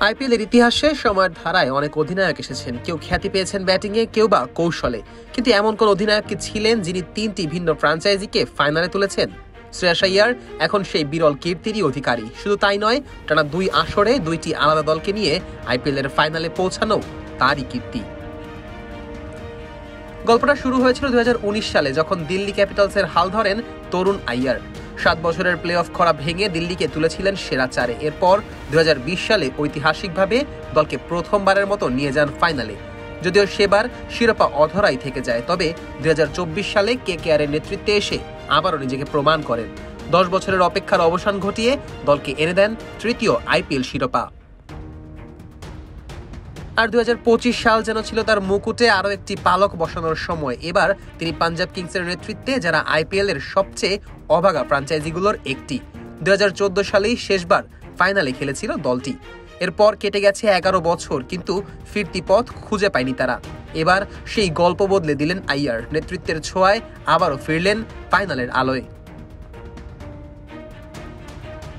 IPL এর ইতিহাসে সময়ের ধারায় অনেক অধিনায়ক এসেছেন। কেউ খ্যাতি পেয়েছেন ব্যাটিংয়ে, কেউ বা কৌশলে। কিন্তু এমন কোন অধিনায়ক কি ছিলেন যিনি তিনটি ভিন্ন ফ্র্যাঞ্চাইজিকে ফাইনালে তুলেছেন? শ্রেয়াস আইয়ার এখন সেই বিরল কীর্তিরই অধিকারী। শুধু তাই নয়, টানা 2 আসরে 2টি আলাদা দলকে নিয়ে আইপিএল এর ফাইনালে পৌঁছানো তারই কীর্তি। গল্পটা শুরু হয়েছিল 2019 সালে, যখন দিল্লি ক্যাপিটালসের হাল ধরেন তরুণ আইয়ার। 7 বছরের প্লে অফ খরা ভেঙে দিল্লিকে তুলেছিলেন সেরা 4-এ। এরপর 2020 সালে ঐতিহাসিকভাবে দলকে প্রথমবারের মতো নিয়ে যান ফাইনালে। যদিও সেবার শিরোপা অধরাই থেকে যায়, তবে 2024 সালে কেকেআর এর নেতৃত্বে এসে আবারও নিজেকে প্রমাণ করেন। 10 বছরের অপেক্ষার অবসান ঘটিয়ে দলকে এনে দেন তৃতীয় আইপিএল শিরোপা। আর 2025 সাল যেন ছিল তার মুকুটে আরও একটি পালক বসানোর সময়। এবার তিনি পাঞ্জাব কিংসের নেতৃত্বে, যারা আইপিএল এর সবচেয়ে অভাগা ফ্র্যাঞ্চাইজিগুলোর একটি। 2014 সালেই শেষবার ফাইনালে খেলেছিল দলটি। এরপর কেটে গেছে 11 বছর, কিন্তু ফিরতি পথ খুঁজে পায়নি তারা। এবার সেই গল্প বদলে দিলেন আইয়ার। নেতৃত্বের ছোঁয়ায় আবারও ফিরলেন ফাইনালের আলোয়।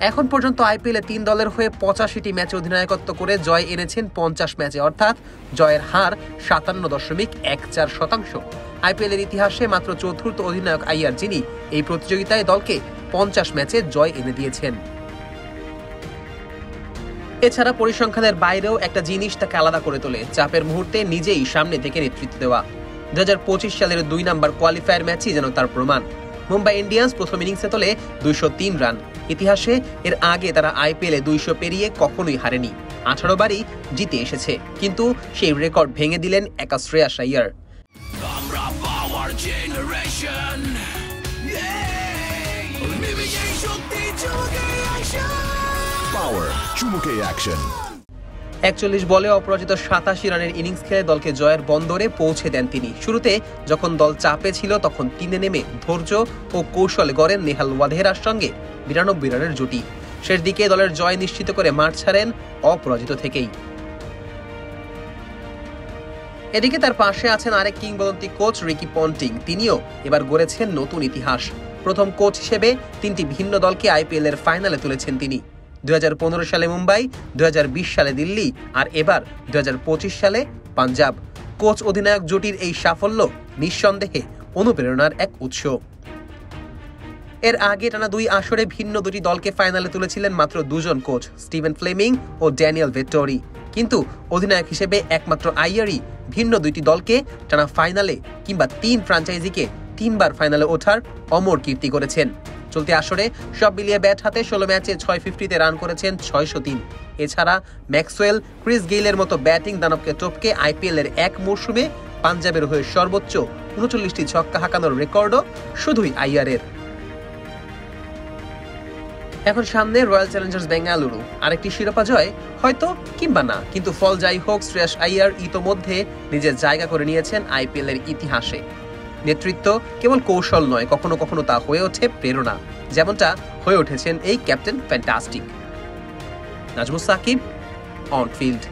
এখন পর্যন্ত আইপিএলে 3 দলের হয়ে 85টি ম্যাচে অধিনায়কত্ব করে জয় এনেছেন 50 ম্যাচে, অর্থাৎ জয়ের হার 57.14%। আইপিএল এর ইতিহাসে মাত্র চতুর্থ অধিনায়ক আইয়ার, যিনি এই প্রতিযোগিতায় দলকে 50 ম্যাচে জয় এনে দিয়েছেন। এছাড়া পরিসংখ্যানের বাইরেও একটা জিনিস তাকে আলাদা করে তোলে, চাপের মুহূর্তে নিজেই সামনে থেকে নেতৃত্ব দেওয়া। 2025 সালের 2 নম্বর কোয়ালিফায়ার ম্যাচই যেন তার প্রমাণ। মুম্বাই ইন্ডিয়ান্স প্রথম ইনিংসে তোলে 203 রান। ইতিহাসে এর আগে তারা আইপিএলে 200 পেরিয়ে কখনোই হারেনি। 18 বারই জিতে এসেছে, কিন্তু সেই রেকর্ড ভেঙে দিলেন একা শ্রেয়াস আইয়ার। পাওয়ার চুমুকে অ্যাকশন। 41 বলে অপরাজিত 87 রানের ইনিংস খেলে দলকে জয়ের বন্দরে পৌঁছে দেন তিনি। শুরুতে যখন দল চাপে ছিল, তখন 3-এ নেমে ধৈর্য ও কৌশলে গড়েন নেহাল ওয়াধেরার সঙ্গে 92 রানের জুটি। শেষ দিকে দলের জয় নিশ্চিত করে মাঠ ছাড়েন অপরাজিত থেকেই। এদিকে তার পাশে আছেন আরেক কিংবদন্তি কোচ রিকি পন্টিং। তিনিও এবার গড়েছেন নতুন ইতিহাস। প্রথম কোচ হিসেবে 3টি ভিন্ন দলকে আইপিএল এর ফাইনালে তুলেছেন তিনি। 2015 সালে মুম্বাই, 2020 সালে দিল্লি, আর এবার 2025 সালে পাঞ্জাব। কোচ অধিনায়ক জুটির এই সাফল্য নিঃসন্দেহে অনুপ্রেরণার এক উৎস। এর আগে টানা 2 আসরে ভিন্ন 2টি দলকে ফাইনালে তুলেছিলেন মাত্র 2 জন কোচ, স্টিভেন ফ্লেমিং ও ড্যানিয়েল ভেট্টোরি। কিন্তু অধিনায়ক হিসেবে একমাত্র আইয়ারই ভিন্ন 2টি দলকে টানা ফাইনালে কিংবা 3 ফ্র্যাঞ্চাইজিকে 3 বার ফাইনালে ওঠার অমর কীর্তি করেছেন। চলতি আসরে সব মিলিয়ে ব্যাট হাতে 16 ম্যাচে 650-তে রান করেছেন 603। এছাড়া ম্যাক্সওয়েল, ক্রিস গেইলের মতো ব্যাটিং দানবকে টপকে আইপিএল এর এক মৌসুমে পাঞ্জাবের হয়ে সর্বোচ্চ 39টি ছক্কা হাঁকানোর রেকর্ডও শুধুই আইয়ারের। এখন সামনে রয়্যাল চ্যালেঞ্জার্স বেঙ্গালুরু। আরেকটি শিরোপা জয় হয়তো, কিংবা না, কিন্তু ফল যাই হোক, শ্রেয়াস আইয়ার ইতোমধ্যে নিজের জায়গা করে নিয়েছেন আইপিএল এর ইতিহাসে। নেতৃত্ব কেবল কৌশল নয়, কখনো কখনো তা হয়ে ওঠে প্রেরণা, যেমনটা হয়ে উঠেছেন এই captain fantastic. Nazmus Sakib, on field.